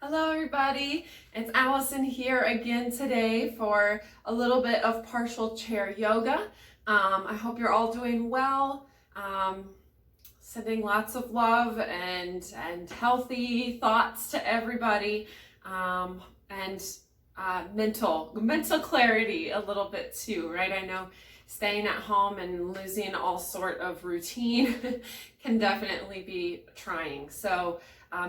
Hello everybody, it's Allison here again today for a little bit of partial chair yoga. I hope you're all doing well, sending lots of love and healthy thoughts to everybody, and mental clarity a little bit too, right? I know staying at home and losing all sort of routine can definitely be trying. So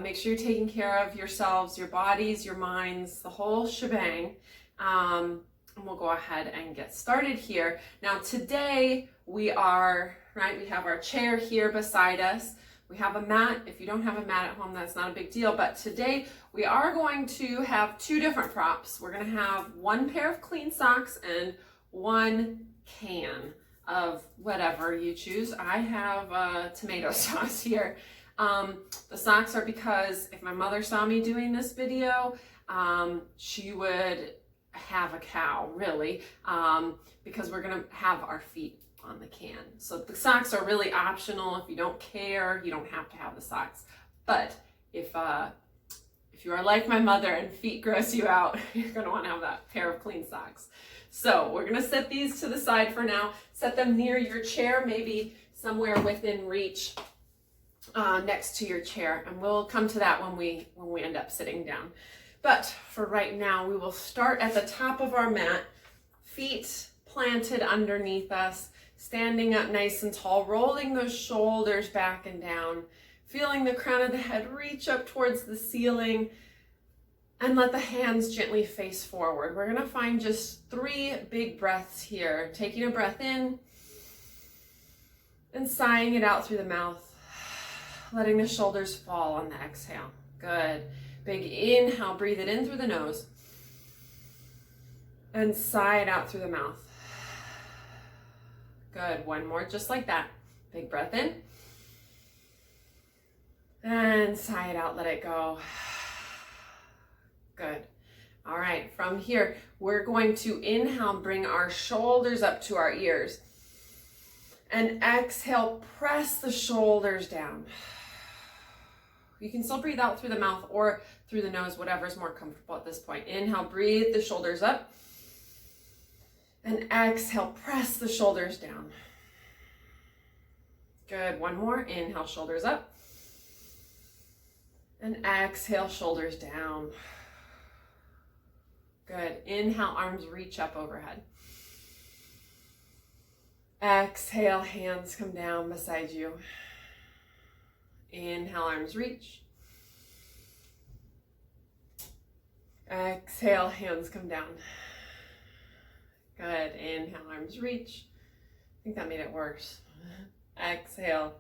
make sure you're taking care of yourselves, your bodies, your minds, the whole shebang. And we'll go ahead and get started here. Now today we have our chair here beside us. We have a mat. If you don't have a mat at home, that's not a big deal. But today we are going to have two different props. We're going to have one pair of clean socks and one can of whatever you choose. I have tomato sauce here. The socks are because if my mother saw me doing this video, she would have a cow, really, because we're gonna have our feet on the can. So the socks are really optional. If you don't care, you don't have to have the socks. But if you are like my mother and feet gross you out, you're gonna wanna have that pair of clean socks. So we're gonna set these to the side for now. Set them near your chair, maybe somewhere within reach. Next to your chair, and we'll come to that when we end up sitting down. But for right now, we will start at the top of our mat, feet planted underneath us, standing up nice and tall, rolling those shoulders back and down, feeling the crown of the head reach up towards the ceiling, and let the hands gently face forward. We're gonna find just 3 big breaths here, taking a breath in and sighing it out through the mouth. Letting the shoulders fall on the exhale. Good. Big inhale, breathe it in through the nose. And sigh it out through the mouth. Good. One more, just like that. Big breath in. And sigh it out, let it go. Good. All right, from here, we're going to inhale, bring our shoulders up to our ears. And exhale, press the shoulders down. You can still breathe out through the mouth or through the nose, whatever is more comfortable at this point. Inhale, breathe the shoulders up. And exhale, press the shoulders down. Good, one more. Inhale, shoulders up. And exhale, shoulders down. Good, inhale, arms reach up overhead. Exhale, hands come down beside you. Inhale, arms reach. Exhale, hands come down. Good. Inhale, arms reach. I think that made it worse. Exhale,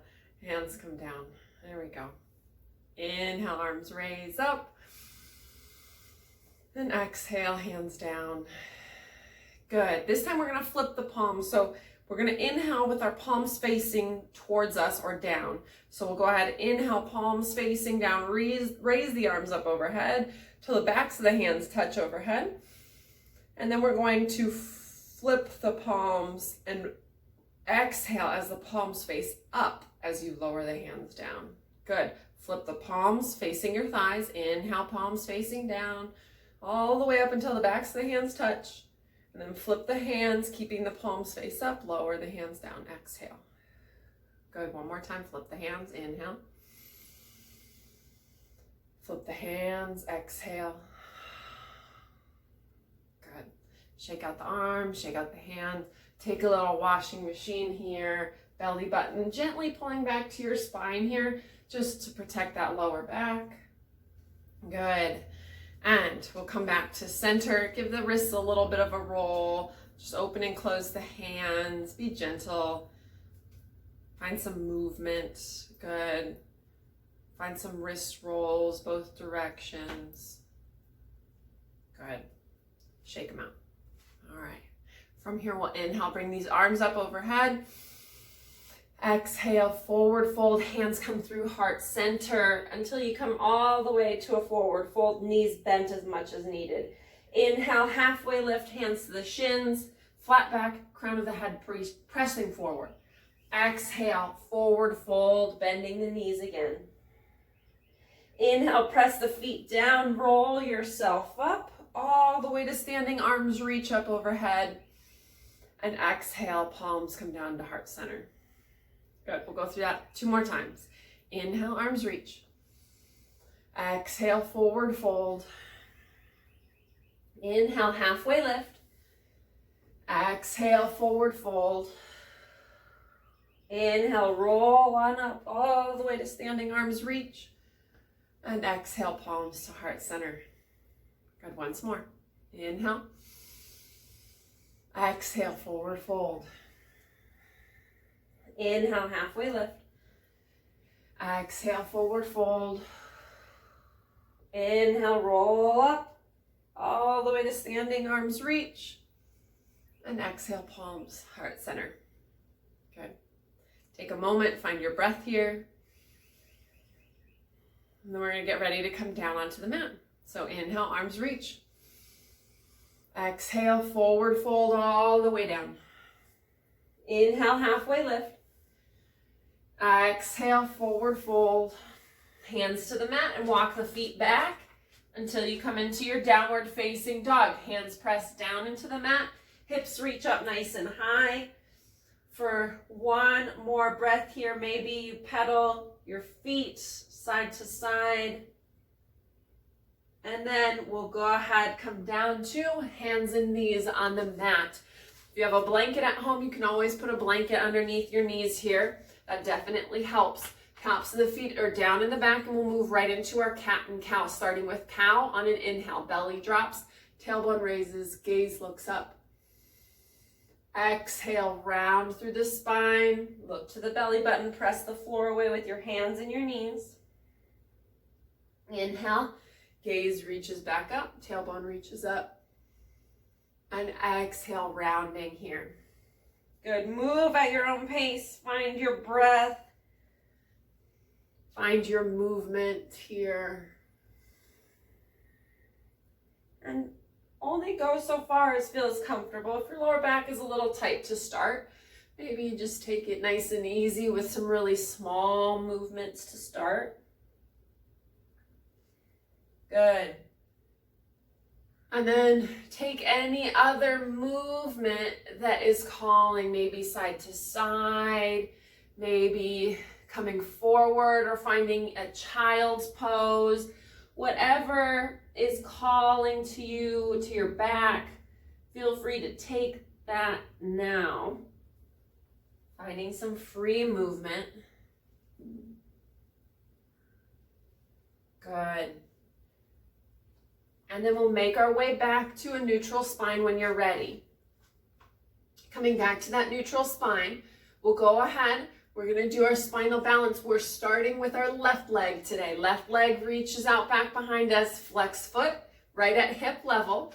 hands come down. There we go. Inhale, arms raise up. And exhale, hands down. Good. This time we're going to flip the palms. So we're going to inhale with our palms facing towards us or down. So we'll go ahead, inhale, palms facing down, raise the arms up overhead till the backs of the hands touch overhead. And then we're going to flip the palms and exhale as the palms face up as you lower the hands down. Good. Flip the palms facing your thighs. Inhale, palms facing down, all the way up until the backs of the hands touch. And then flip the hands, keeping the palms face up, lower the hands down, exhale. Good, one more time, flip the hands, inhale. Flip the hands, exhale. Good. Shake out the arms, shake out the hand. Take a little washing machine here, belly button, gently pulling back to your spine here, just to protect that lower back. Good. And we'll come back to center, give the wrists a little bit of a roll, just open and close the hands, be gentle, find some movement, good. Find some wrist rolls, both directions, good. Shake them out. All right, from here we'll inhale, bring these arms up overhead. Exhale, forward fold, hands come through heart center until you come all the way to a forward fold, knees bent as much as needed. Inhale, halfway lift, hands to the shins, flat back, crown of the head pressing forward. Exhale, forward fold, bending the knees again. Inhale, press the feet down, roll yourself up, all the way to standing, arms reach up overhead. And exhale, palms come down to heart center. Good, we'll go through that 2 more times. Inhale, arms reach. Exhale, forward fold. Inhale, halfway lift. Exhale, forward fold. Inhale, roll on up all the way to standing, arms reach. And exhale, palms to heart center. Good, once more. Inhale. Exhale, forward fold. Inhale, halfway lift. Exhale, forward fold. Inhale, roll up all the way to standing, arms reach. And exhale, palms, heart center. Good. Take a moment, find your breath here. And then we're going to get ready to come down onto the mat. So inhale, arms reach. Exhale, forward fold all the way down. Inhale, halfway lift. Exhale, forward fold. Hands to the mat and walk the feet back until you come into your downward facing dog. Hands press down into the mat. Hips reach up nice and high. For 1 more breath here, maybe you pedal your feet side to side. And then we'll go ahead, come down to hands and knees on the mat. If you have a blanket at home, you can always put a blanket underneath your knees here. That definitely helps. Tops of the feet are down in the back, and we'll move right into our cat and cow, starting with cow on an inhale. Belly drops, tailbone raises, gaze looks up. Exhale, round through the spine. Look to the belly button, press the floor away with your hands and your knees. Inhale, gaze reaches back up, tailbone reaches up. And exhale, rounding here. Good, move at your own pace, find your breath. Find your movement here. And only go so far as feels comfortable. If your lower back is a little tight to start, maybe you just take it nice and easy with some really small movements to start. Good. And then take any other movement that is calling, maybe side to side, maybe coming forward or finding a child's pose, whatever is calling to you, to your back, feel free to take that now. Finding some free movement. Good. And then we'll make our way back to a neutral spine when you're ready. Coming back to that neutral spine, we'll go ahead. We're going to do our spinal balance. We're starting with our left leg today. Left leg reaches out back behind us, flex foot right at hip level,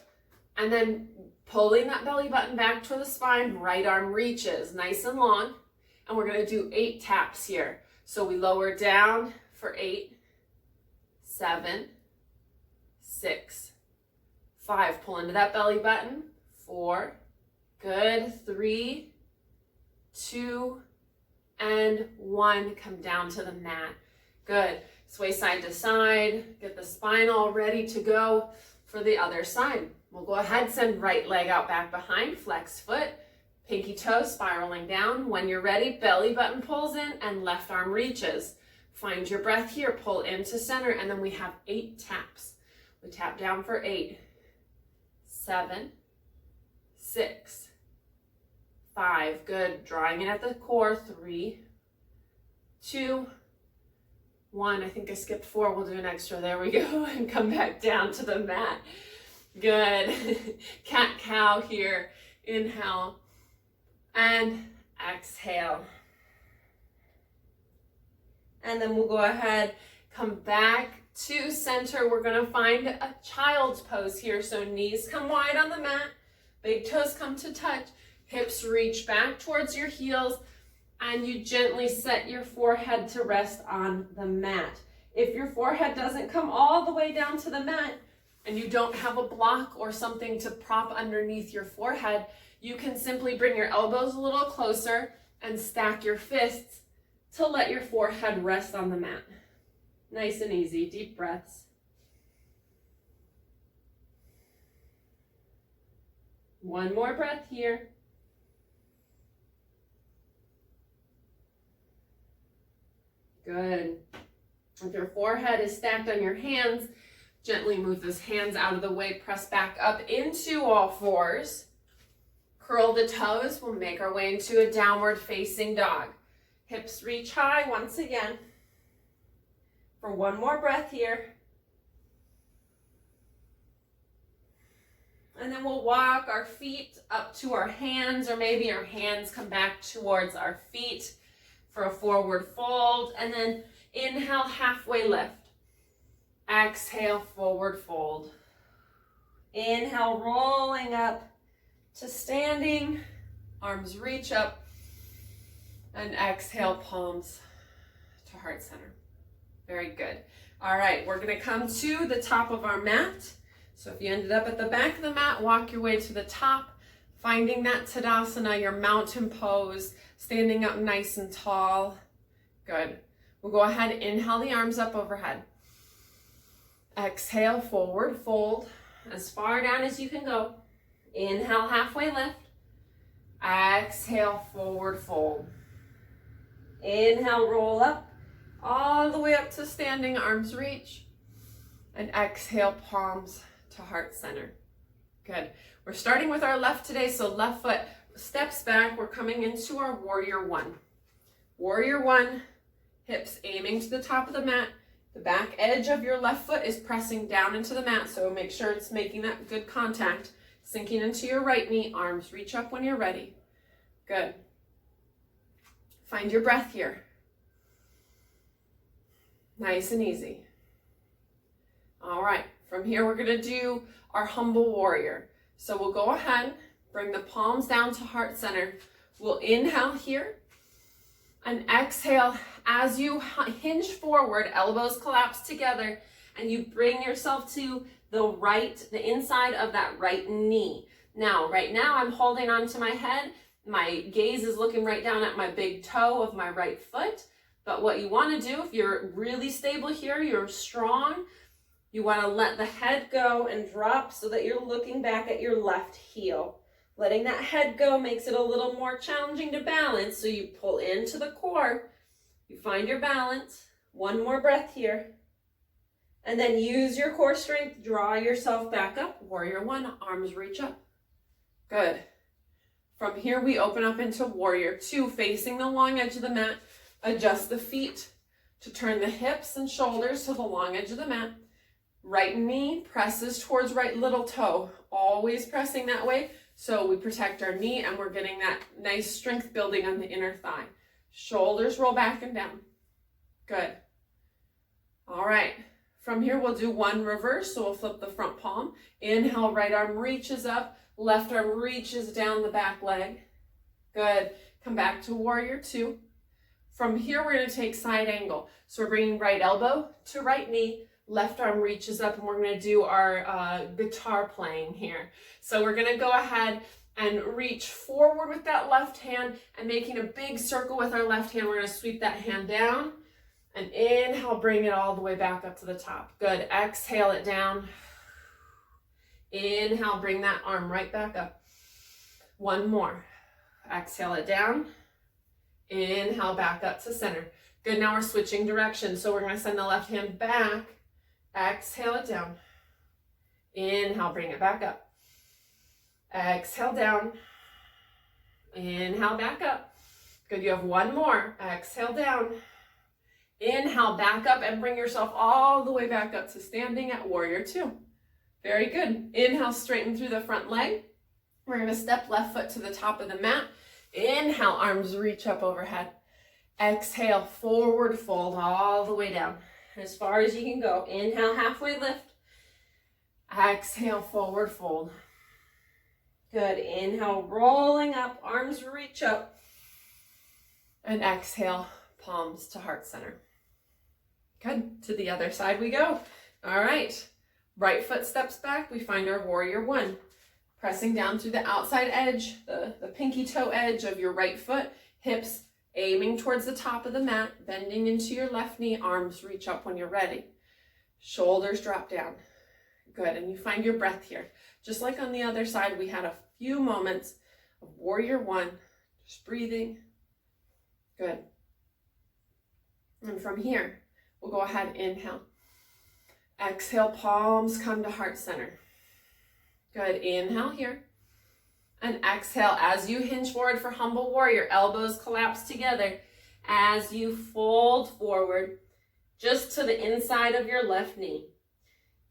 and then pulling that belly button back to the spine, right arm reaches nice and long, and we're going to do 8 taps here. So we lower down for 8, 7, 6, 5. Pull into that belly button. 4, good. 3, 2, and 1. Come down to the mat. Good. Sway side to side. Get the spine all ready to go for the other side. We'll go ahead, send right leg out back behind, flex foot, pinky toe spiraling down. When you're ready, belly button pulls in and left arm reaches. Find your breath here, pull into center, and then we have 8 taps. We tap down for 8, 7, 6, 5, good. Drawing in at the core, 3, 2, 1. I think I skipped 4. We'll do an extra. There we go. And come back down to the mat. Good. Cat cow here. Inhale and exhale. And then we'll go ahead, come back to center. We're going to find a child's pose here. So knees come wide on the mat. Big toes come to touch. Hips reach back towards your heels. And you gently set your forehead to rest on the mat. If your forehead doesn't come all the way down to the mat and you don't have a block or something to prop underneath your forehead, you can simply bring your elbows a little closer and stack your fists to let your forehead rest on the mat. Nice and easy, deep breaths. One more breath here. Good. If your forehead is stacked on your hands, gently move those hands out of the way, press back up into all fours. Curl the toes, we'll make our way into a downward facing dog. Hips reach high once again. For one more breath here. And then we'll walk our feet up to our hands, or maybe our hands come back towards our feet for a forward fold. And then inhale, halfway lift. Exhale, forward fold. Inhale, rolling up to standing. Arms reach up. And exhale, palms to heart center. Very good. All right, we're going to come to the top of our mat. So if you ended up at the back of the mat, walk your way to the top, finding that Tadasana, your mountain pose, standing up nice and tall. Good. We'll go ahead, inhale the arms up overhead. Exhale, forward fold, as far down as you can go. Inhale, halfway lift. Exhale, forward fold. Inhale, roll up, all the way up to standing, arms reach. And exhale, palms to heart center. Good. We're starting with our left today, so left foot steps back. We're coming into our warrior one. Warrior one, hips aiming to the top of the mat. The back edge of your left foot is pressing down into the mat, so make sure it's making that good contact. Sinking into your right knee, arms reach up when you're ready. Good. Find your breath here. Nice and easy. All right, from here we're gonna do our humble warrior. So we'll go ahead, bring the palms down to heart center. We'll inhale here and exhale as you hinge forward, elbows collapse together, and you bring yourself to the inside of that right knee. Now, right now I'm holding on to my head. My gaze is looking right down at my big toe of my right foot. But what you want to do, if you're really stable here, you're strong, you want to let the head go and drop so that you're looking back at your left heel. Letting that head go makes it a little more challenging to balance, so you pull into the core, you find your balance. One more breath here. And then use your core strength, draw yourself back up. Warrior one, arms reach up. Good. From here, we open up into warrior two, facing the long edge of the mat. Adjust the feet to turn the hips and shoulders to the long edge of the mat. Right knee presses towards right little toe, always pressing that way. So we protect our knee and we're getting that nice strength building on the inner thigh. Shoulders roll back and down. Good. All right. From here, we'll do one reverse. So we'll flip the front palm. Inhale, right arm reaches up. Left arm reaches down the back leg. Good. Come back to warrior two. From here, we're going to take side angle. So we're bringing right elbow to right knee. Left arm reaches up, and we're going to do our guitar playing here. So we're going to go ahead and reach forward with that left hand and making a big circle with our left hand. We're going to sweep that hand down and inhale, bring it all the way back up to the top. Good. Exhale it down. Inhale, bring that arm right back up. One more. Exhale it down. Inhale, back up to center. Good. Now we're switching directions. So we're going to send the left hand back. Exhale it down. Inhale, bring it back up. Exhale down. Inhale, back up. Good. You have one more. Exhale down. Inhale, back up and bring yourself all the way back up to standing at warrior two. Very good. Inhale, straighten through the front leg. We're going to step left foot to the top of the mat. Inhale, arms reach up overhead. Exhale, forward fold all the way down. As far as you can go. Inhale, halfway lift. Exhale, forward fold. Good. Inhale, rolling up, arms reach up. And exhale, palms to heart center. Good. To the other side we go. All right. Right foot steps back. We find our warrior one. Pressing down through the outside edge, the pinky toe edge of your right foot. Hips aiming towards the top of the mat, bending into your left knee, arms reach up when you're ready. Shoulders drop down. Good, and you find your breath here. Just like on the other side, we had a few moments of warrior one, just breathing. Good. And from here, we'll go ahead, inhale. Exhale, palms come to heart center. Good, inhale here. And exhale as you hinge forward for humble warrior, elbows collapse together. As you fold forward, just to the inside of your left knee.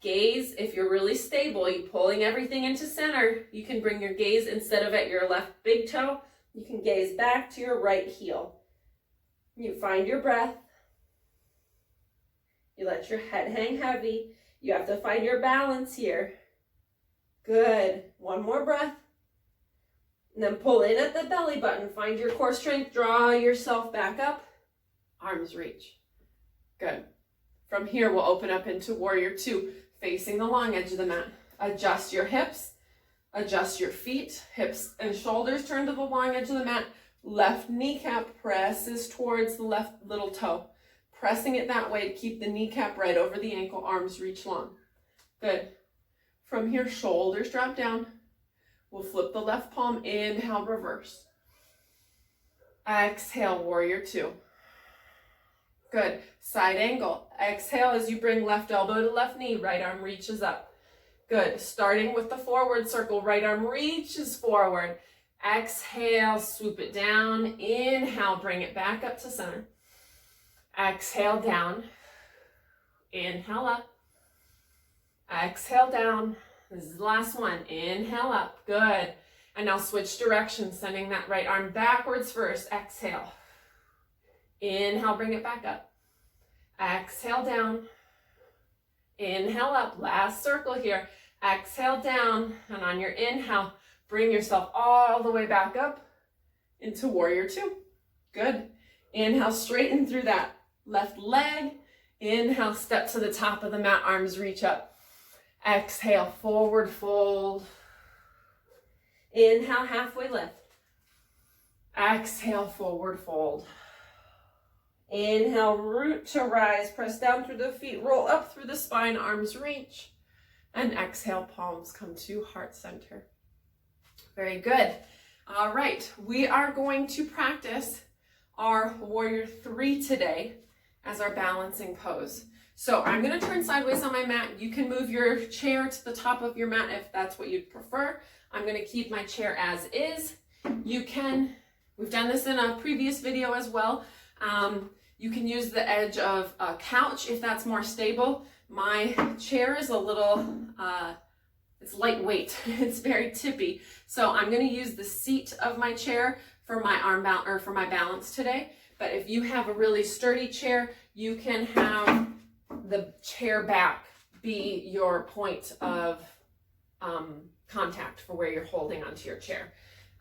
Gaze, if you're really stable, you're pulling everything into center, you can bring your gaze instead of at your left big toe, you can gaze back to your right heel. You find your breath. You let your head hang heavy. You have to find your balance here. Good. One more breath. And then pull in at the belly button. Find your core strength. Draw yourself back up. Arms reach. Good. From here, we'll open up into warrior two, facing the long edge of the mat. Adjust your hips. Adjust your feet. Hips and shoulders turn to the long edge of the mat. Left kneecap presses towards the left little toe. Pressing it that way to keep the kneecap right over the ankle, arms reach long. Good. From here, shoulders drop down. We'll flip the left palm, inhale, reverse. Exhale, warrior two. Good. Side angle. Exhale as you bring left elbow to left knee, right arm reaches up. Good. Starting with the forward circle, right arm reaches forward. Exhale, swoop it down. Inhale, bring it back up to center. Exhale down. Inhale up. Exhale down. This is the last one. Inhale up. Good. And now switch directions, sending that right arm backwards first. Exhale. Inhale, bring it back up. Exhale down. Inhale up. Last circle here. Exhale down. And on your inhale, bring yourself all the way back up into warrior two. Good. Inhale, straighten through that left leg. Inhale, step to the top of the mat, arms reach up. Exhale, forward fold. Inhale, halfway lift. Exhale, forward fold. Inhale, root to rise. Press down through the feet, roll up through the spine, arms reach. And exhale, palms come to heart center. Very good. All right, we are going to practice our warrior three today as our balancing pose. So I'm going to turn sideways on my mat. You can move your chair to the top of your mat if that's what you'd prefer. I'm going to keep my chair as is. We've done this in a previous video as well. You can use the edge of a couch if that's more stable. My chair is a little, it's lightweight. It's very tippy. So I'm going to use the seat of my chair for my for my balance today. But if you have a really sturdy chair, you can have the chair back be your point of contact for where you're holding onto your chair.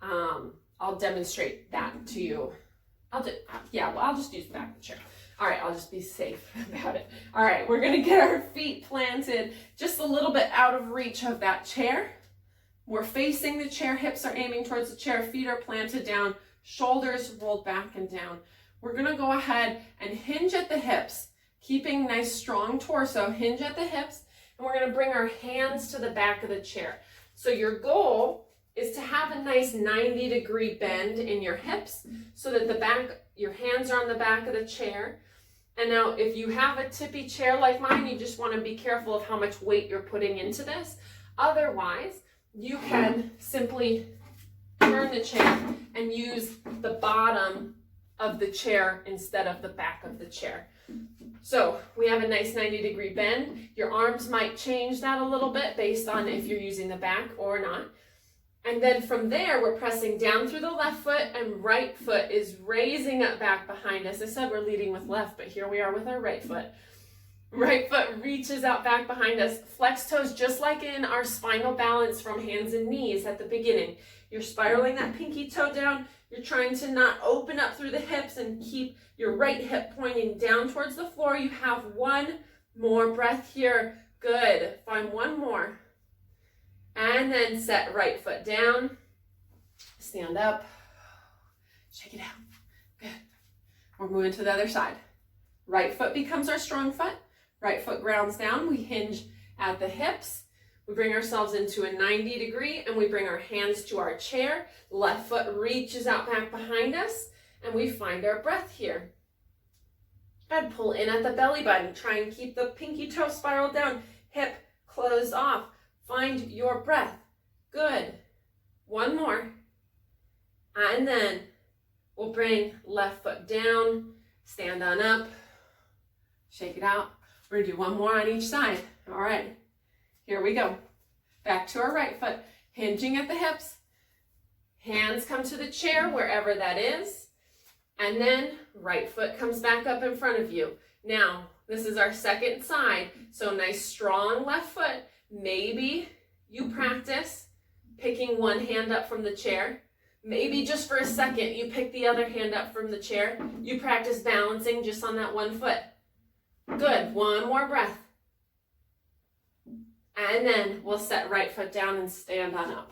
I'll demonstrate that to you. I'll just use the back of the chair. All right, I'll just be safe about it. All right, we're gonna get our feet planted just a little bit out of reach of that chair. We're facing the chair, hips are aiming towards the chair, feet are planted down, shoulders rolled back and down. We're gonna go ahead and hinge at the hips, keeping nice strong torso, hinge at the hips, and we're gonna bring our hands to the back of the chair. So your goal is to have a nice 90-degree bend in your hips so that your hands are on the back of the chair. And now if you have a tippy chair like mine, you just want to be careful of how much weight you're putting into this. Otherwise, you can simply turn the chair and use the bottom of the chair instead of the back of the chair. So we have a nice 90-degree bend. Your arms might change that a little bit based on if you're using the back or not. And then from there, we're pressing down through the left foot and right foot is raising up back behind us. I said we're leading with left, but here we are with our right foot. Right foot reaches out back behind us. Flex toes just like in our spinal balance from hands and knees at the beginning. You're spiraling that pinky toe down. You're trying to not open up through the hips and keep your right hip pointing down towards the floor. You have one more breath here. Good. Find one more. And then set right foot down. Stand up. Shake it out. Good. We're moving to the other side. Right foot becomes our strong foot. Right foot grounds down. We hinge at the hips. We bring ourselves into a 90 degree and we bring our hands to our chair. Left foot reaches out back behind us and we find our breath here. Good. Pull in at the belly button. Try and keep the pinky toe spiraled down. Hip closed off. Find your breath. Good. One more. And then we'll bring left foot down. Stand on up. Shake it out. We're going to do one more on each side. All right. Here we go. Back to our right foot. Hinging at the hips. Hands come to the chair, wherever that is. And then right foot comes back up in front of you. Now, this is our second side. So nice strong left foot. Maybe you practice picking one hand up from the chair. Maybe just for a second you pick the other hand up from the chair. You practice balancing just on that one foot. Good. One more breath. And then we'll set right foot down and stand on up.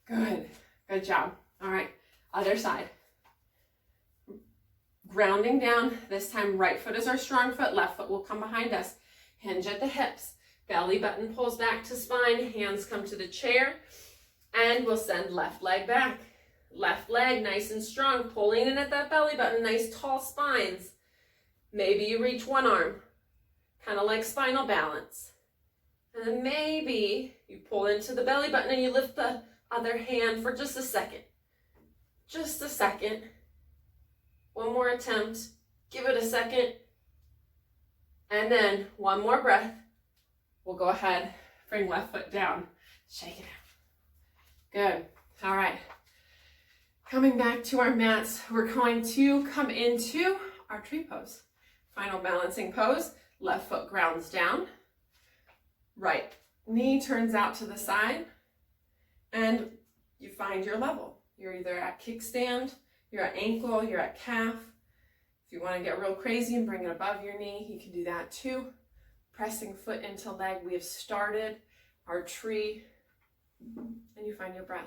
Good. Good job. All right. Other side. Grounding down. This time right foot is our strong foot. Left foot will come behind us. Hinge at the hips. Belly button pulls back to spine. Hands come to the chair. And we'll send left leg back. Left leg nice and strong. Pulling in at that belly button. Nice tall spines. Maybe you reach one arm. Kind of like spinal balance. And then maybe you pull into the belly button and you lift the other hand for just a second. Just a second. One more attempt. Give it a second. And then one more breath. We'll go ahead, bring left foot down. Shake it out. Good. All right. Coming back to our mats, we're going to come into our tree pose. Final balancing pose. Left foot grounds down. Right knee turns out to the side. And you find your level. You're either at kickstand, you're at ankle, you're at calf. If you want to get real crazy and bring it above your knee, you can do that too. Pressing foot into leg. We have started our tree. And you find your breath.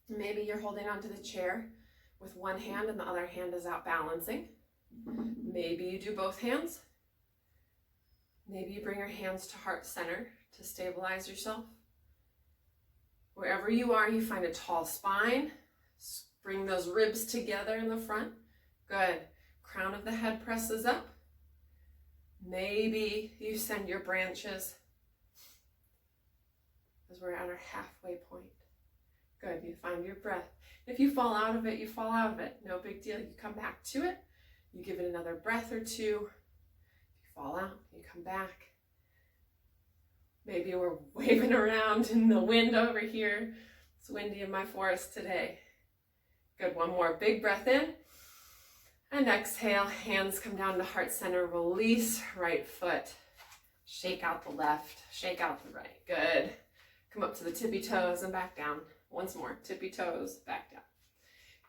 Maybe you're holding onto the chair with one hand and the other hand is out balancing. Maybe you do both hands. Maybe you bring your hands to heart center to stabilize yourself. Wherever you are, you find a tall spine. Bring those ribs together in the front. Good. Crown of the head presses up. Maybe you send your branches as we're at our halfway point. Good. You find your breath. If you fall out of it, you fall out of it. No big deal. You come back to it. You give it another breath or two. If you fall out, you come back. Maybe we're waving around in the wind over here. It's windy in my forest today. Good. One more big breath in. And exhale. Hands come down to heart center. Release right foot. Shake out the left. Shake out the right. Good. Come up to the tippy toes and back down. Once more. Tippy toes, back down.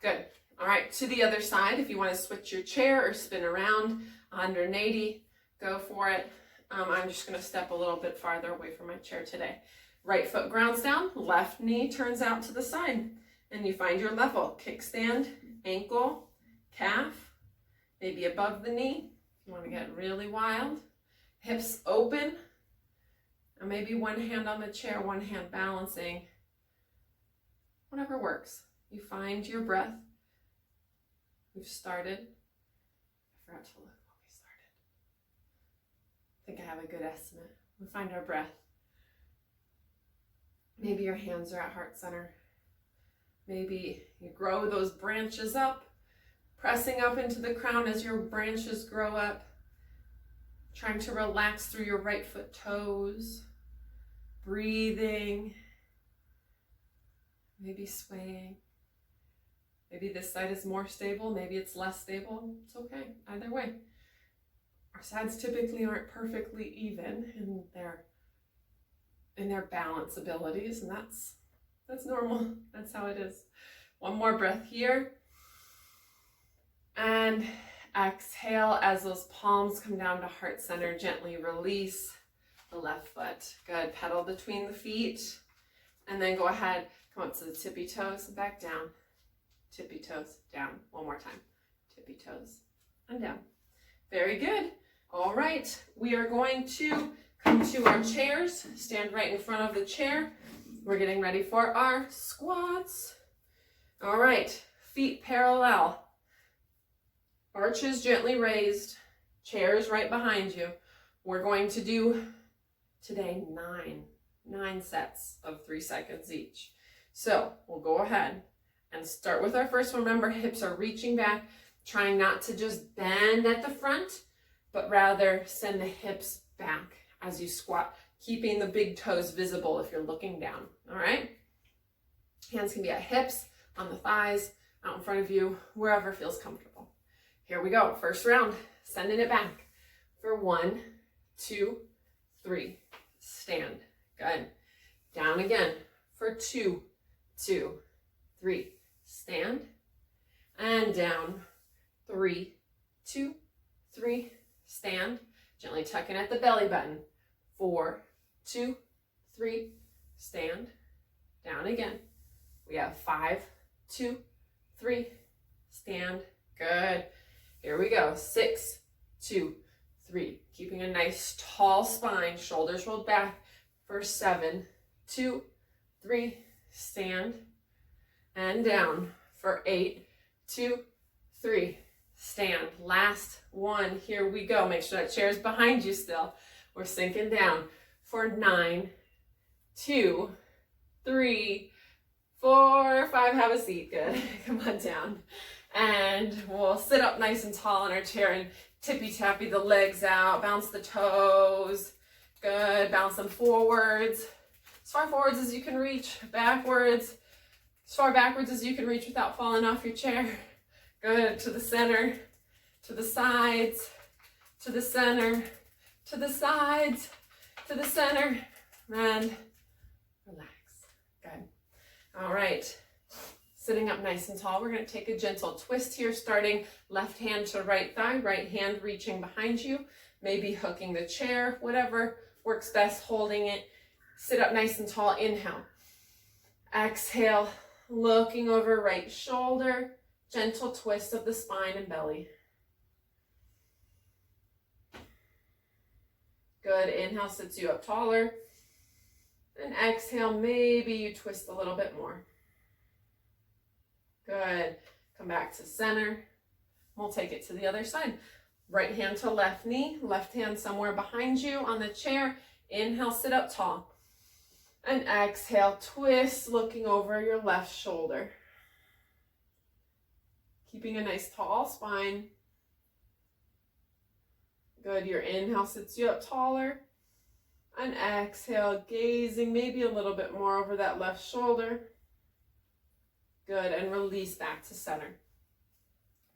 Good. All right. To the other side. If you want to switch your chair or spin around 180, go for it. I'm just going to step a little bit farther away from my chair today. Right foot grounds down. Left knee turns out to the side. And you find your level. Kickstand, ankle, calf, maybe above the knee. You want to get really wild. Hips open. And maybe one hand on the chair, one hand balancing. Whatever works. You find your breath. We've started. I forgot to look when we started. I think I have a good estimate. We find our breath. Maybe your hands are at heart center. Maybe you grow those branches up, pressing up into the crown as your branches grow up. Trying to relax through your right foot toes. Breathing. Maybe swaying. Maybe this side is more stable. Maybe it's less stable. It's okay. Either way. Our sides typically aren't perfectly even in their balance abilities, and that's normal. That's how it is. One more breath here. And exhale as those palms come down to heart center. Gently release the left foot. Good. Pedal between the feet. And then go ahead. Come up to the tippy toes and back down. Tippy toes down. One more time. tippy toes, and down. Very good. All right, we are going to come to our chairs, stand right in front of the chair. We're getting ready for our squats. All right, feet parallel, arches gently raised, chairs right behind you. We're going to do today nine sets of 3 seconds each. So we'll go ahead and start with our first one. Remember, hips are reaching back, trying not to just bend at the front, but rather send the hips back as you squat, keeping the big toes visible if you're looking down, all right? Hands can be at hips, on the thighs, out in front of you, wherever feels comfortable. Here we go, first round, sending it back for 1, 2, 3, stand, good. Down again for 2, 2, 3, stand, and down, 3, 2, 3, stand, gently tucking at the belly button, 4, 2, 3, stand, down again. We have 5, 2, 3, stand, good. Here we go, 6, 2, 3, keeping a nice tall spine, shoulders rolled back for 7, 2, 3, stand, and down for 8, 2, 3, stand. Last one, here we go. Make sure that chair is behind you still. We're sinking down for 9, 2, 3, 4, 5, have a seat, good. Come on down. And we'll sit up nice and tall in our chair and tippy-tappy the legs out, bounce the toes, good, bounce them forwards, as far forwards as you can reach, backwards, as far backwards as you can reach without falling off your chair, good, to the center, to the sides, to the center, to the sides, to the center, and relax, good. All right, sitting up nice and tall, we're going to take a gentle twist here, starting left hand to right thigh, right hand reaching behind you, maybe hooking the chair, whatever works best, holding it. Sit up nice and tall, inhale. Exhale, looking over right shoulder, gentle twist of the spine and belly. Good, inhale sits you up taller. And exhale, maybe you twist a little bit more. Good. Come back to center. We'll take it to the other side. Right hand to left knee, left hand somewhere behind you on the chair. Inhale, sit up tall. And exhale, twist, looking over your left shoulder. Keeping a nice tall spine. Good. Your inhale sits you up taller. And exhale, gazing maybe a little bit more over that left shoulder. Good, and release back to center.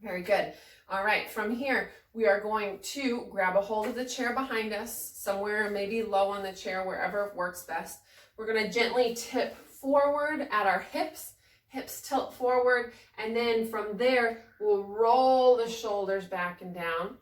Very good. All right, from here, we are going to grab a hold of the chair behind us, somewhere maybe low on the chair, wherever works best. We're going to gently tip forward at our hips, hips tilt forward, and then from there, we'll roll the shoulders back and down,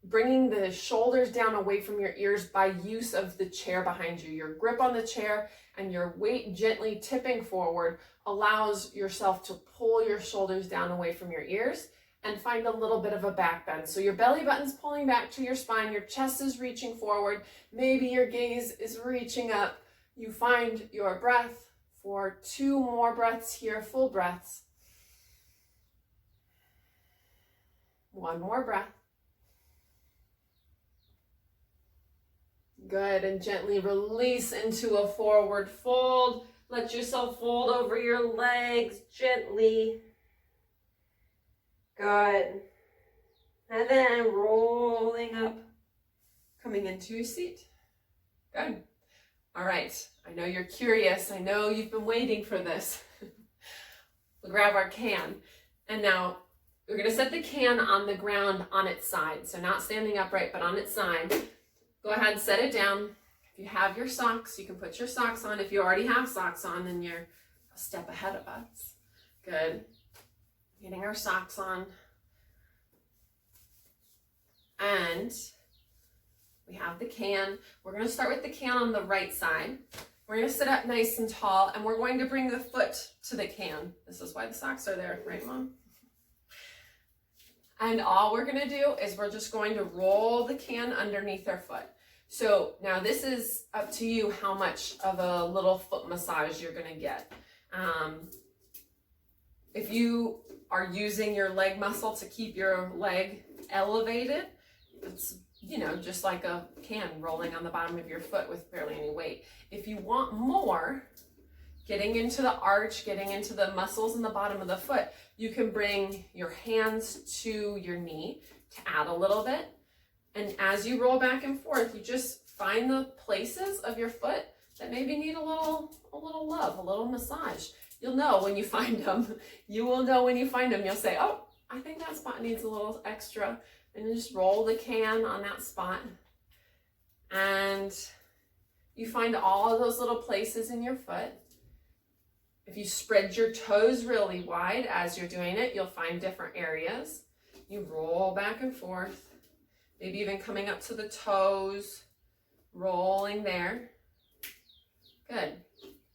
bringing the shoulders down away from your ears by use of the chair behind you. Your grip on the chair and your weight gently tipping forward allows yourself to pull your shoulders down away from your ears and find a little bit of a back bend. So your belly button's pulling back to your spine, your chest is reaching forward, maybe your gaze is reaching up. You find your breath for 2 more breaths here, full breaths. 1 more breath. Good, and gently release into a forward fold. Let yourself fold over your legs gently. Good. And then rolling up, coming into your seat. Good. All right, I know you're curious. I know you've been waiting for this. We'll grab our can. And now we're gonna set the can on the ground on its side. So not standing upright, but on its side. Go ahead and set it down. If you have your socks, you can put your socks on. If you already have socks on, then you're a step ahead of us. Good. Getting our socks on. And we have the can. We're going to start with the can on the right side. We're going to sit up nice and tall, and we're going to bring the foot to the can. This is why the socks are there, right, Mom? And all we're gonna do is we're just going to roll the can underneath our foot. So now this is up to you how much of a little foot massage you're gonna get. If you are using your leg muscle to keep your leg elevated, it's, you know, just like a can rolling on the bottom of your foot with barely any weight. If you want more, getting into the arch, getting into the muscles in the bottom of the foot, you can bring your hands to your knee to add a little bit. And as you roll back and forth, you just find the places of your foot that maybe need a little love, a little massage. You'll know when you find them. You will know when you find them. You'll say, oh, I think that spot needs a little extra. And you just roll the can on that spot. And you find all of those little places in your foot. If you spread your toes really wide as you're doing it, you'll find different areas. You roll back and forth, maybe even coming up to the toes, rolling there. Good.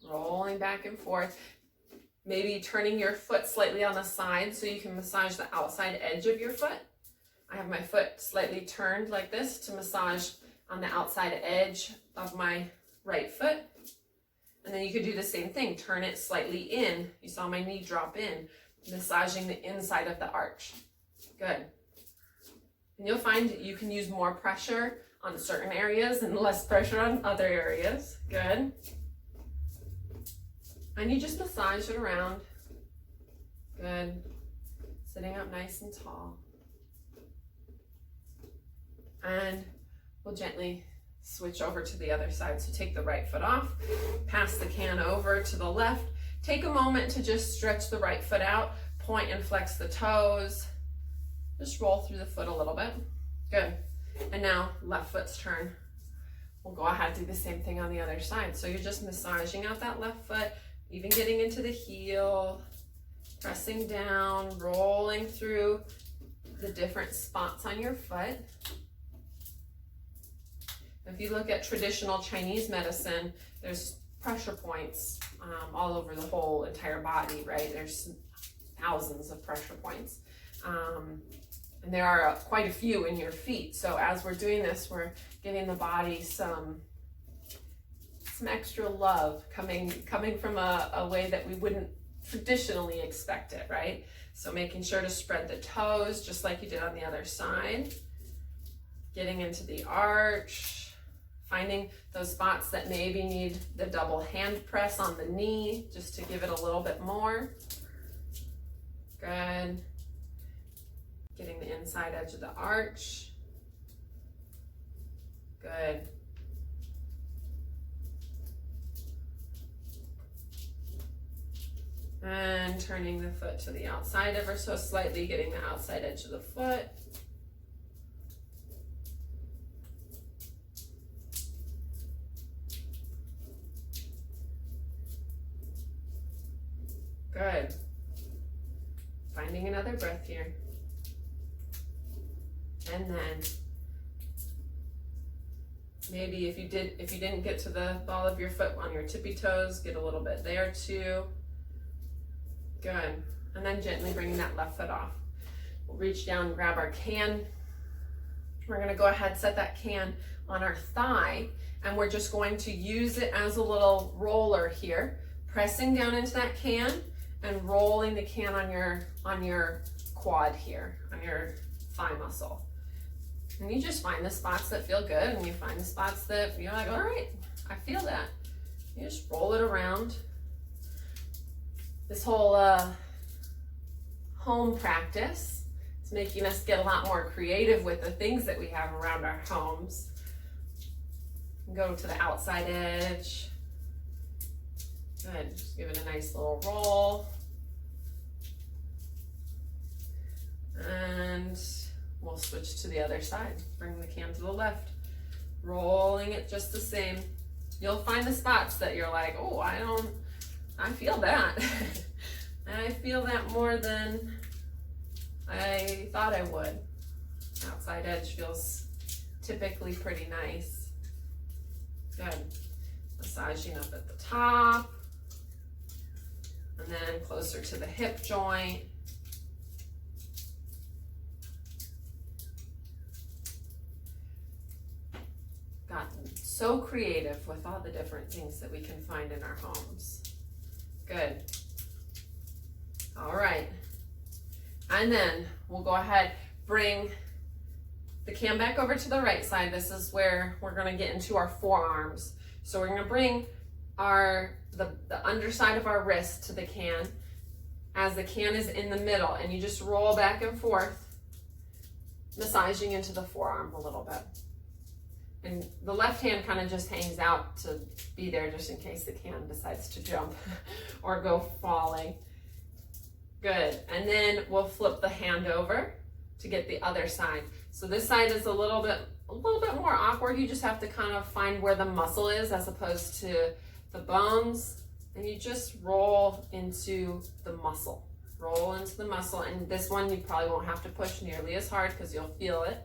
Rolling back and forth. Maybe turning your foot slightly on the side so you can massage the outside edge of your foot. I have my foot slightly turned like this to massage on the outside edge of my right foot. And then you could do the same thing, turn it slightly in. You saw my knee drop in, massaging the inside of the arch. Good. And you'll find you can use more pressure on certain areas and less pressure on other areas. Good. And you just massage it around. Good. Sitting up nice and tall. And we'll gently switch over to the other side. So take the right foot off, pass the can over to the left. Take a moment to just stretch the right foot out, point and flex the toes. Just roll through the foot a little bit. Good. And now left foot's turn. We'll go ahead and do the same thing on the other side. So you're just massaging out that left foot, even getting into the heel, pressing down, rolling through the different spots on your foot. If you look at traditional Chinese medicine, there's pressure points all over the whole entire body, right? There's thousands of pressure points. And there are quite a few in your feet. So as we're doing this, we're giving the body some extra love coming from a way that we wouldn't traditionally expect it, right? So making sure to spread the toes just like you did on the other side. Getting into the arch. Finding those spots that maybe need the double hand press on the knee just to give it a little bit more. Good. Getting the inside edge of the arch. Good. And turning the foot to the outside ever so slightly, getting the outside edge of the foot. Good. Finding another breath here. And then maybe if you didn't get to the ball of your foot on your tippy toes, get a little bit there too. Good. And then gently bringing that left foot off. We'll reach down and grab our can. We're going to go ahead, set that can on our thigh, and we're just going to use it as a little roller here, pressing down into that can and rolling the can on your quad here, on your thigh muscle. And you just find the spots that feel good, and you find the spots that you're like, all right, I feel that. You just roll it around. This whole home practice is making us get a lot more creative with the things that we have around our homes. Go to the outside edge. Good, just give it a nice little roll. And we'll switch to the other side. Bring the can to the left. Rolling it just the same. You'll find the spots that you're like, oh, I feel that. I feel that more than I thought I would. Outside edge feels typically pretty nice. Good. Massaging up at the top. And then closer to the hip joint. so creative with all the different things that we can find in our homes. Good. All right. And then we'll go ahead, bring the can back over to the right side. This is where we're going to get into our forearms. So we're going to bring the underside of our wrist to the can as the can is in the middle, and you just roll back and forth, massaging into the forearm a little bit. And the left hand kind of just hangs out to be there just in case the can decides to jump or go falling. Good. And then we'll flip the hand over to get the other side. So this side is a little bit more awkward. You just have to kind of find where the muscle is as opposed to the bones. And you just roll into the muscle. Roll into the muscle. And this one you probably won't have to push nearly as hard because you'll feel it.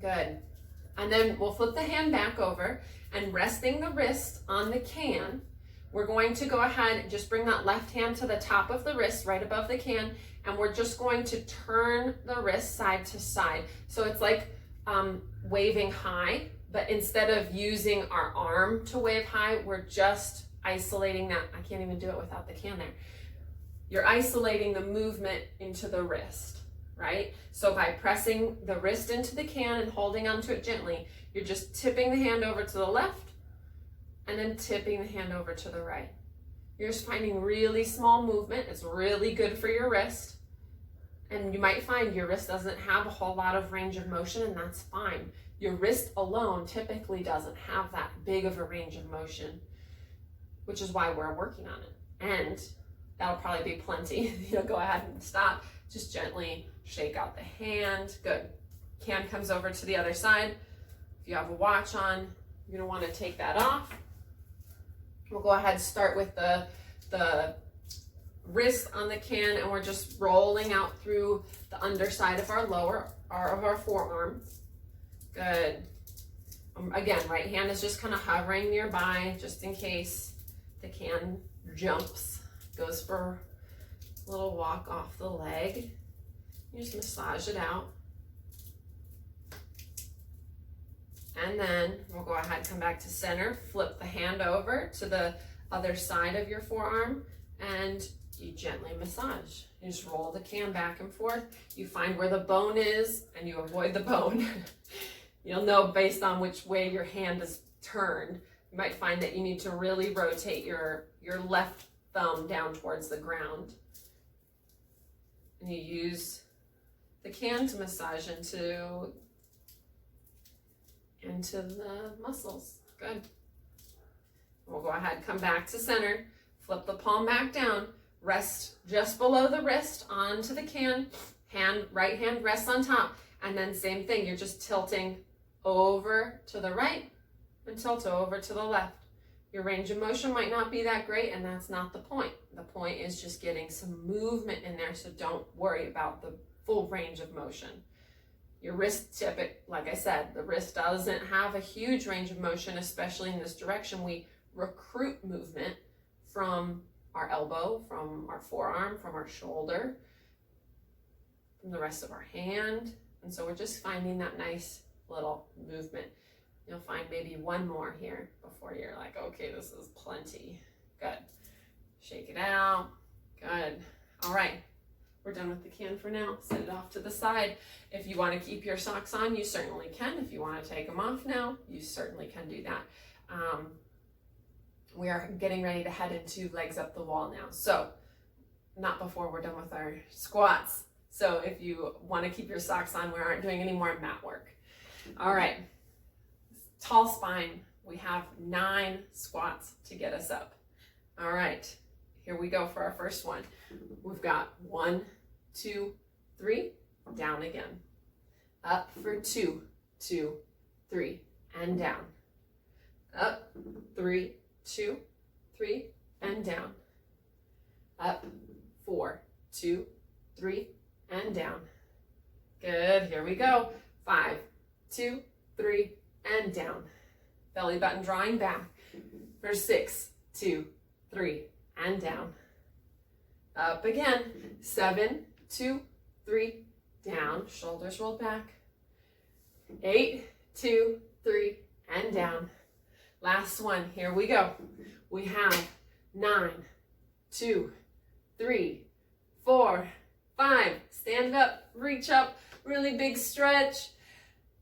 Good. And then we'll flip the hand back over, and resting the wrist on the can, we're going to go ahead and just bring that left hand to the top of the wrist right above the can, and we're just going to turn the wrist side to side. So it's like waving high, but instead of using our arm to wave high, we're just isolating that. I can't even do it without the can there. You're isolating the movement into the wrist, right? So by pressing the wrist into the can and holding onto it gently, you're just tipping the hand over to the left and then tipping the hand over to the right. You're just finding really small movement. It's really good for your wrist. And you might find your wrist doesn't have a whole lot of range of motion, and that's fine. Your wrist alone typically doesn't have that big of a range of motion, which is why we're working on it. And that'll probably be plenty. You'll go ahead and stop. Just gently shake out the hand. Good. Can comes over to the other side. If you have a watch on, you're gonna want to take that off. We'll go ahead and start with the wrist on the can, and we're just rolling out through the underside of our forearm. Good. Again, right hand is just kind of hovering nearby just in case the can jumps, goes for a little walk off the leg. You just massage it out. And then we'll go ahead, come back to center, flip the hand over to the other side of your forearm, and you gently massage. You just roll the can back and forth. You find where the bone is and you avoid the bone. You'll know based on which way your hand is turned. You might find that you need to really rotate your left thumb down towards the ground. And you use the can to massage into the muscles. Good. We'll go ahead, come back to center, flip the palm back down, rest just below the wrist onto the can, right hand rests on top, and then same thing, you're just tilting over to the right and tilt over to the left. Your range of motion might not be that great, and that's not the point. The point is just getting some movement in there, so don't worry about the full range of motion. Your wrist like I said, the wrist doesn't have a huge range of motion, especially in this direction. We recruit movement from our elbow, from our forearm, from our shoulder, from the rest of our hand. And so we're just finding that nice little movement. You'll find maybe one more here before you're like, okay, this is plenty. Good. Shake it out. Good. All right. We're done with the can for now. Set it off to the side. If you want to keep your socks on, you certainly can. If you want to take them off now, you certainly can do that. We are getting ready to head into legs up the wall now. So not before we're done with our squats. So if you want to keep your socks on, we aren't doing any more mat work. All right. Tall spine. We have 9 squats to get us up. All right. Here we go for our first one. We've got 1, 2, 3, down again. Up for 2, 2, 3, and down. Up, 3, 2, 3, and down. Up, 4, 2, 3, and down. Good, here we go. 5, 2, 3, and down. Belly button drawing back. For 6, 2, 3, and down. Up again. 7, 2, 3, down. Shoulders rolled back. 8, 2, 3, and down. Last one, here we go. We have 9, 2, 3, 4, 5. Stand up, reach up, really big stretch.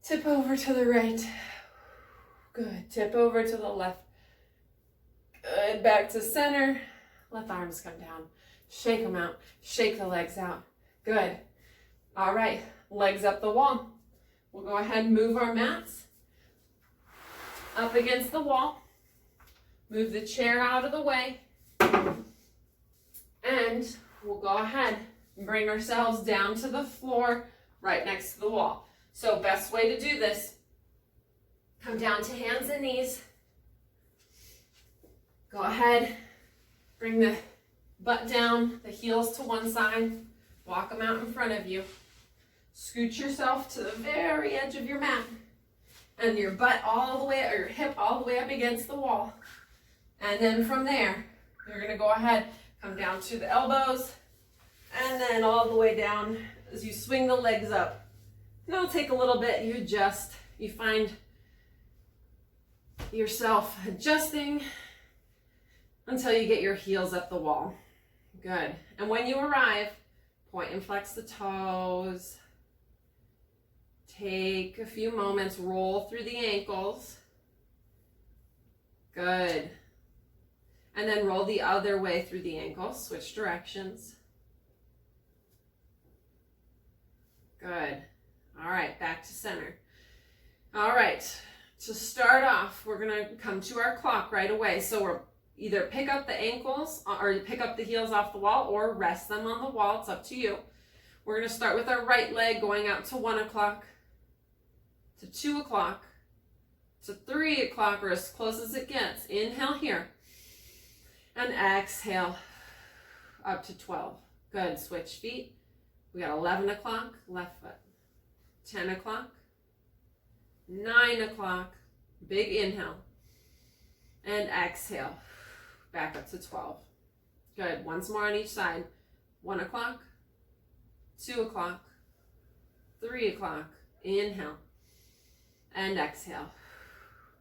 Tip over to the right. Good, tip over to the left. Good, back to center. Let the arms come down. Shake them out, shake the legs out. Good. All right, legs up the wall. We'll go ahead and move our mats up against the wall. Move the chair out of the way. And we'll go ahead and bring ourselves down to the floor right next to the wall. So best way to do this, come down to hands and knees. Go ahead, bring the butt down, the heels to one side. Walk them out in front of you. Scoot yourself to the very edge of your mat. And your butt all the way, or your hip all the way up against the wall. And then from there, you're going to go ahead, come down to the elbows, and then all the way down as you swing the legs up. And it'll take a little bit. You adjust. You find yourself adjusting until you get your heels up the wall. Good. And when you arrive, point and flex the toes. Take a few moments, roll through the ankles. Good. And then roll the other way through the ankles, switch directions. Good. All right, back to center. All right, to start off, we're gonna come to our clock right away. So we're either pick up the ankles or pick up the heels off the wall or rest them on the wall, it's up to you. We're gonna start with our right leg going out to 1 o'clock, to 2 o'clock, to 3 o'clock, or as close as it gets. Inhale here. And exhale up to 12. Good, switch feet. We got 11 o'clock, left foot. 10 o'clock, 9 o'clock, big inhale. And exhale, back up to 12. Good, once more on each side. 1 o'clock, 2 o'clock, 3 o'clock, inhale. And exhale,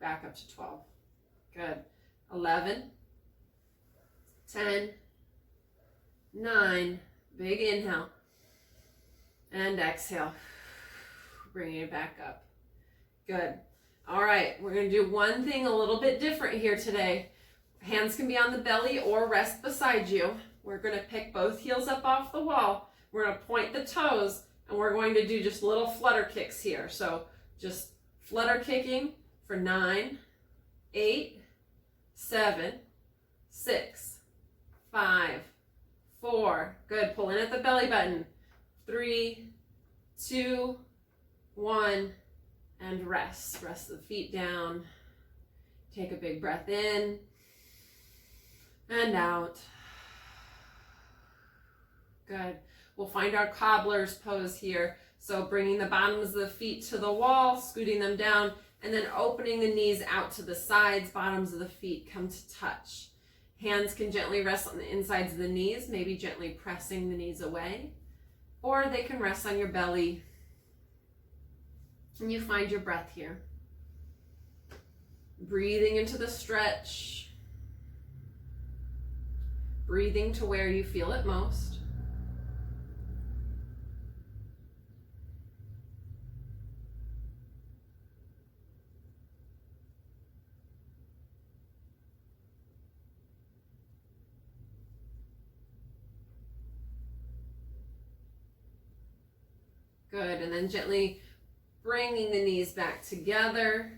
back up to 12. Good, 11, 10, 9, big inhale, and exhale, bringing it back up. Good. All right, we're going to do one thing a little bit different here today. Hands can be on the belly or rest beside you. We're going to pick both heels up off the wall. We're going to point the toes, and we're going to do just little flutter kicks here. So just flutter kicking for 9, 8, 7, 6, 5, 4. Good. Pull in at the belly button. 3, 2, 1, and rest. Rest the feet down. Take a big breath in and out. Good. We'll find our cobbler's pose here. So bringing the bottoms of the feet to the wall, scooting them down, and then opening the knees out to the sides. Bottoms of the feet come to touch. Hands can gently rest on the insides of the knees, maybe gently pressing the knees away. Or they can rest on your belly. And you find your breath here. Breathing into the stretch. Breathing to where you feel it most. Good, and then gently bringing the knees back together,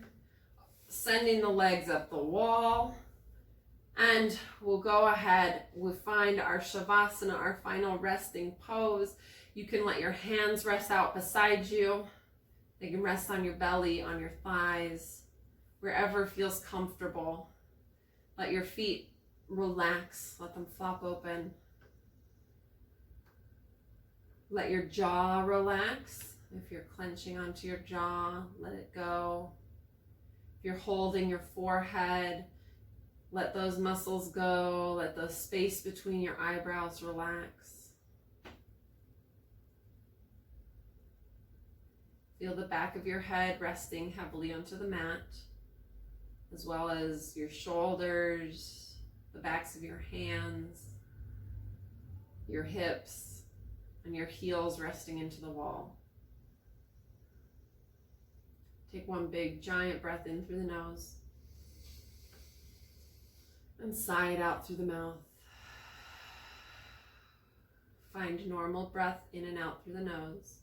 sending the legs up the wall, and we'll go ahead, we'll find our Shavasana, our final resting pose. You can let your hands rest out beside you. They can rest on your belly, on your thighs, wherever feels comfortable. Let your feet relax, let them flop open. Let your jaw relax. If you're clenching onto your jaw, let it go. If you're holding your forehead, let those muscles go. Let the space between your eyebrows relax. Feel the back of your head resting heavily onto the mat, as well as your shoulders, the backs of your hands, your hips, and your heels resting into the wall. Take one big giant breath in through the nose and sigh it out through the mouth. Find normal breath in and out through the nose.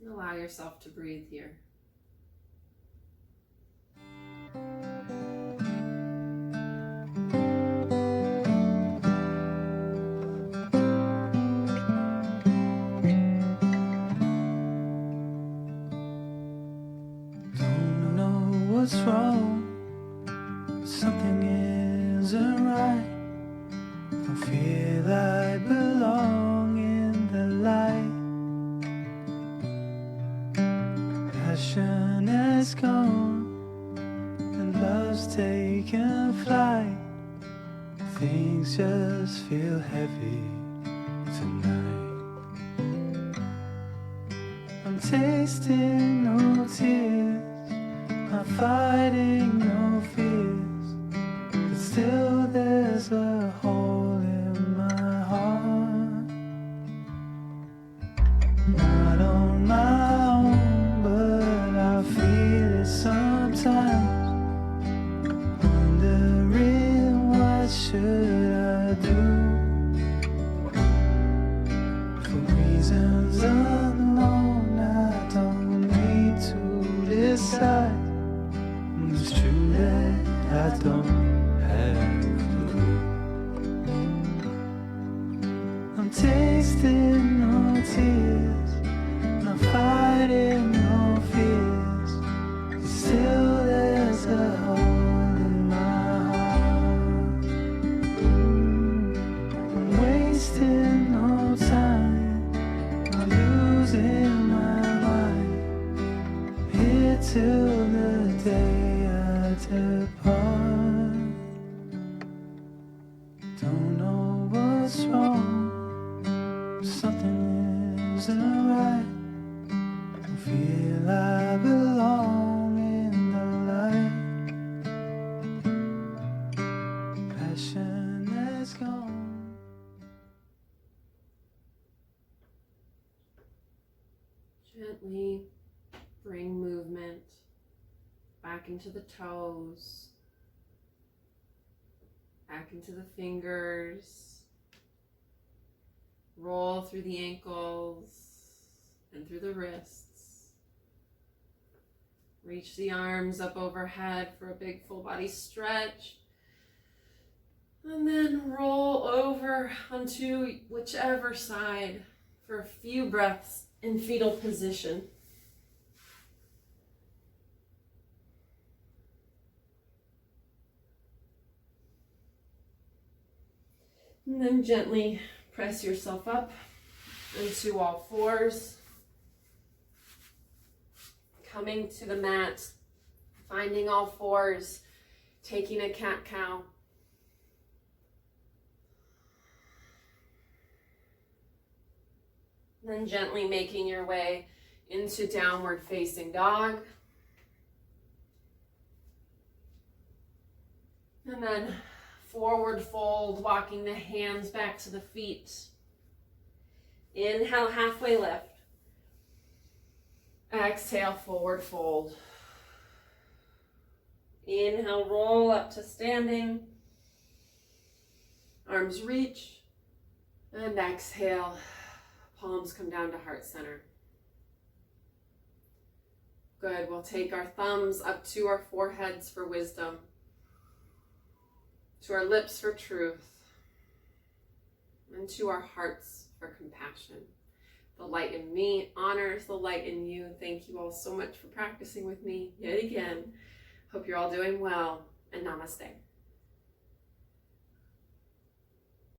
And allow yourself to breathe here. Don't know what's wrong, something isn't right. Don't feel I belong in the light. Passion has gone and love's taken flight. Things just feel heavy tonight. I'm tasting no tears, I'm fighting no fears, but still there's a hole in my heart. Not on my own, but I feel it sometimes. Wondering what should I do? For reasons unknown, I don't need to decide. It's true that I don't have a clue. I'm tasting no tears, not fighting no fears, but still there's a hole in my heart. I'm wasting no time, I'm losing my mind, here till the day I depart. Don't know what's wrong, something isn't right. Don't feel I belong in the light. Passion has gone. Gently bring movement back into the toes, back into the fingers, roll through the ankles and through the wrists. Reach the arms up overhead for a big full body stretch. And then roll over onto whichever side for a few breaths in fetal position. And then gently press yourself up into all fours. Coming to the mat, finding all fours, taking a cat-cow. Then gently making your way into downward facing dog. And then forward fold, walking the hands back to the feet. Inhale, halfway lift. Exhale, forward fold. Inhale, roll up to standing. Arms reach. And exhale, palms come down to heart center. Good, we'll take our thumbs up to our foreheads for wisdom, to our lips for truth, and to our hearts for compassion. The light in me honors the light in you. Thank you all so much for practicing with me yet again. Hope you're all doing well, and namaste.